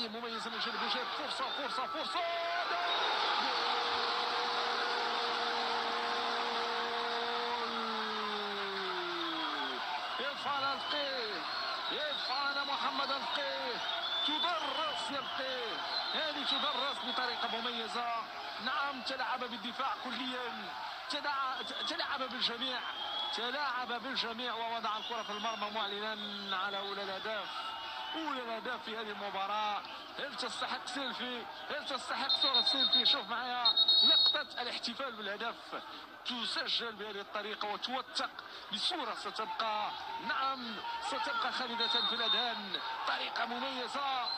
وسطيه مميزه من جانب الجهه. فرصه فرصه فرصه يفعل الفقيه، يفعل محمد الفقيه. تدرس يا الفقيه، هذه تدرس بطريقه مميزه. نعم تلعب بالدفاع كليا، تلعب بالجميع، تلاعب بالجميع ووضع الكرة في المرمى معلنا على أولى الأهداف. أولى الأهداف في هذه المباراة. هل تستحق سيلفي؟ هل تستحق صورة سيلفي؟ شوف معايا لقطة الاحتفال بالهدف تسجل بهذه الطريقة وتوثق بصورة ستبقى، نعم ستبقى خالدة في الأذهان. طريقة مميزة،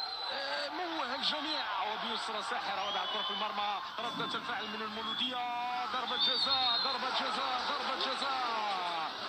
موه الجميع وبيسرى ساحرة وضع الكرة في المرمى. ردة الفعل من المولودية، ضربة جزاء ضربة جزاء ضربة جزاء.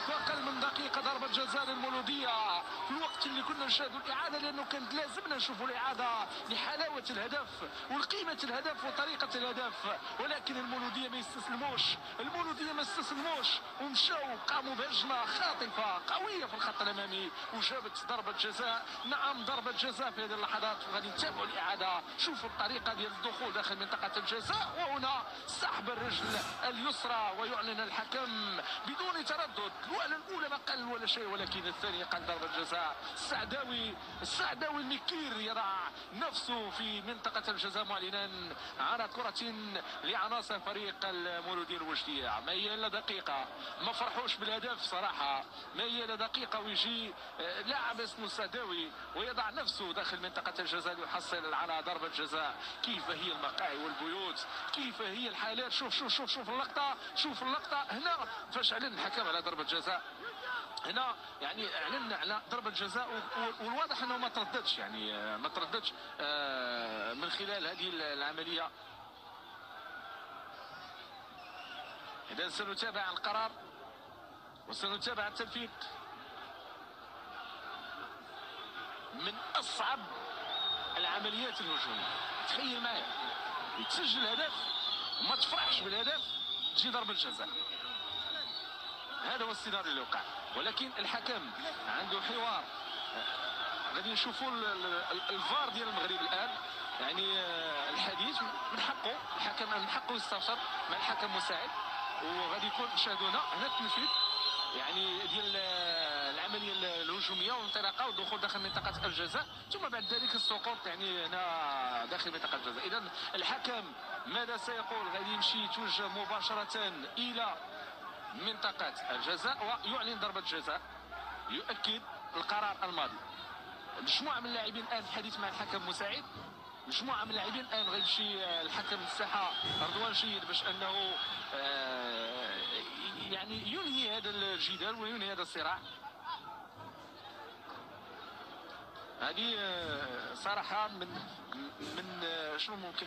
أقل من دقيقة ضربة جزاء للمولودية في الوقت اللي كنا نشاهدوا الإعادة، لأنه كانت لازمنا نشوفوا الإعادة لحلاوة الهدف ولقيمة الهدف وطريقة الهدف. ولكن المولودية ما يستسلموش، المولودية ما استسلموش ومشاو قاموا بهجمة خاطفة قوية في الخط الأمامي وجابت ضربة جزاء. نعم ضربة جزاء في هذه اللحظات، وغادي نتابعوا الإعادة. شوفوا الطريقة ديال الدخول داخل منطقة الجزاء، وهنا سحب الرجل اليسرى ويعلن الحكم بدون تردد. الأولى ما قال ولا شيء، ولكن الثانية قال ضربة جزاء. السعداوي المكير يضع نفسه في منطقة الجزاء معلنا على كرة لعناصر فريق المولودية الوجدية. ما هي إلا دقيقة، ما فرحوش بالهدف صراحة. ما هي إلا دقيقة ويجي لاعب اسمه السعداوي ويضع نفسه داخل منطقة الجزاء ليحصل على ضربة جزاء. كيف هي المقاعي والبيوت، كيف هي الحالات. شوف شوف شوف شوف اللقطة، شوف اللقطة هنا فاش اعلن الحكم على ضربة جزاء. هنا يعني اعلنا على ضربة جزاء والواضح انه ما ترددش، يعني ما ترددش من خلال هذه العملية. إذا سنتابع القرار وسنتابع التنفيذ. من أصعب العمليات الهجومية. تخيل معايا يتسجل هدف وما تفرحش بالهدف، تجي ضربة جزاء. هذا هو السيناريو اللي وقع. ولكن الحكم عنده حوار. غادي نشوفوا الفار ديال المغرب الان، يعني الحديث من حقه الحكم من حقه يستفسر مع الحكم المساعد، وغادي يكون نشاهدوا هنا التنفيذ يعني ديال العمليه الهجوميه والانطلاقه والدخول داخل منطقه الجزاء، ثم بعد ذلك السقوط يعني هنا داخل منطقه الجزاء. اذا الحكم ماذا سيقول؟ غادي يمشي يتوجه مباشره الى منطقة الجزاء ويعلن ضربة جزاء، يؤكد القرار الماضي. مجموعة من اللاعبين الآن في الحديث مع الحكم المساعد. مجموعة من اللاعبين الآن غيمشي الحكم الساحة رضوان شيد باش أنه يعني ينهي هذا الجدال وينهي هذا الصراع. هذه صراحة من شنو ممكن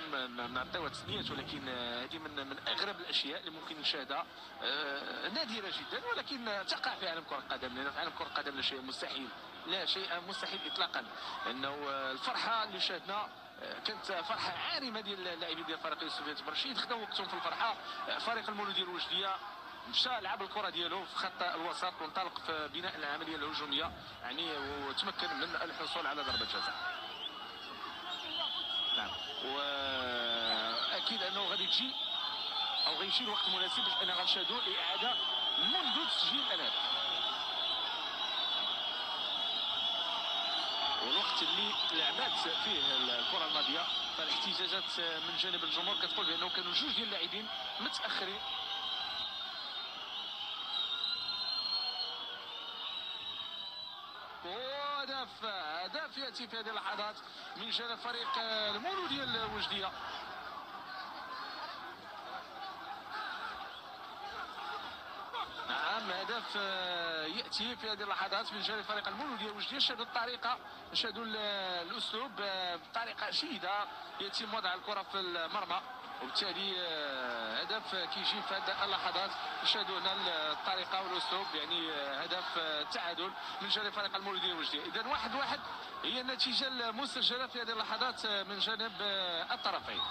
نعطيوها تسميات، ولكن هذه من أغرب الأشياء اللي ممكن نشاهدها. نادرة جدا ولكن تقع في عالم كرة القدم، لأن في عالم كرة القدم لا شيء مستحيل، لا شيء مستحيل إطلاقا. لأنه الفرحة اللي شاهدنا كانت فرحة عارمة ديال اللاعبين ديال فريق يوسف برشيد، خداو وقتهم في الفرحة. فريق المولودية الوجدية مشى لعب الكره ديالو في خط الوسط وانطلق في بناء العمليه الهجوميه يعني، وتمكن من الحصول على ضربه جزاء. نعم، واكيد انه غادي تجي او غيمشي الوقت المناسب باش انا غنشاهدوا الاعاده منذ تسجيل الهدف. والوقت اللي لعبات فيه الكره الماضيه فالاحتجاجات من جانب الجمهور كتقول بانه كانوا جوج ديال اللاعبين متاخرين. هدف ياتي في هذه اللحظات من جانب فريق المولودية الوجدية. نعم هدف ياتي في هذه اللحظات من جانب فريق المولودية الوجدية. شاهدوا الطريقه، شاهدوا الاسلوب بطريقه جيده يتم وضع الكره في المرمى، وبالتالي هدف كيجي في هذه اللحظات. نشاهدوا هنا الطريقه والاسلوب، يعني هدف تعادل من جانب فريق المولودية الوجدية. اذا 1-1 هي النتيجه المسجله في هذه اللحظات من جانب الطرفين.